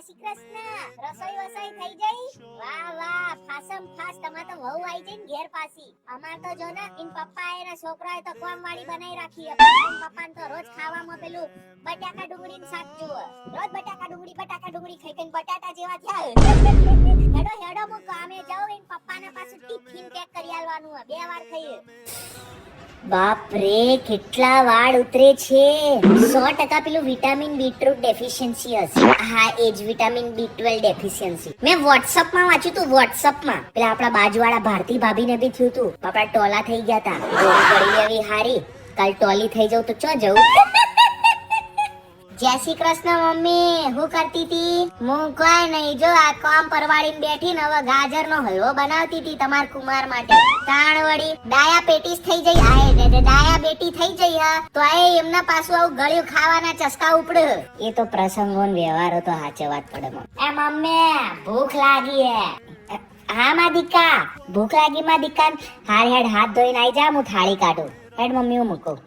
શ્રી કૃષ્ણ. રસોઈ વસોઈ થઈ ગઈ? વાહ વાહ, ફાસમ ફાસ. તમાર તો વહુ આવી જઈને ઘેર પાછી. અમાર તો જો ને ઇન પપ્પા એના છોકરાએ તો કોમ વાળી બનાવી રાખી છે. પપ્પાને તો રોજ ખાવામાં પેલું બટાકા ડુંગળીનું શાક જોવે. રોજ બટાકા ડુંગળી ખાઈ ખાઈને બટાટા જેવા થયા. હેડો હેડો હું કામે જાઉં. ઇન પપ્પાને પાછું ટિફિન પેક કરી આલવાનું છે. 2 વાર ખાઈએ. બાપ રે, કેટલા વાળ ઉતરે છે. 100% પેલું વિટામિન B12 ડેફિશિયન્સી હશે. હા, એ જ વિટામિન B12 ડેફિશિયન્સી. મેં WhatsApp માં વાંચ્યું તું. WhatsApp માં પેલા આપણા બાજુવાળા ભારતી ભાભીને બી થયું તું. આપણા ટોલા થઈ ગયા તા. ગોળી એવી હારી. કાલ ટોલી થઈ જાવ તો ચો જવું. જય શ્રી કૃષ્ણ મમ્મી. હું કરતી તી? હું કોઈ નહીં, જો આ કામ પરવાડીને બેઠી ને હવે ગાજરનો હલવો બનાવતી તી તમાર કુમાર માટે. તાણવડી ડાયા પેટીસ થઈ જઈ. આય ડાયા બેટી થઈ જઈ. હા તો આ એમના પાછું આવું ગળ્યું ખાવાના ચસ્કા ઉપડે. એ તો પ્રસંગોન વ્યવહારો તો હાચવવા જ પડે. એ મમ્મી ભૂખ લાગી હે. હા માં દીકા, ભૂખ લાગી માં દીકા. હાડ હાથ ધોઈને આઈ જા, હું થાળી કાઢું. હેડ મમ્મી હું મૂકું.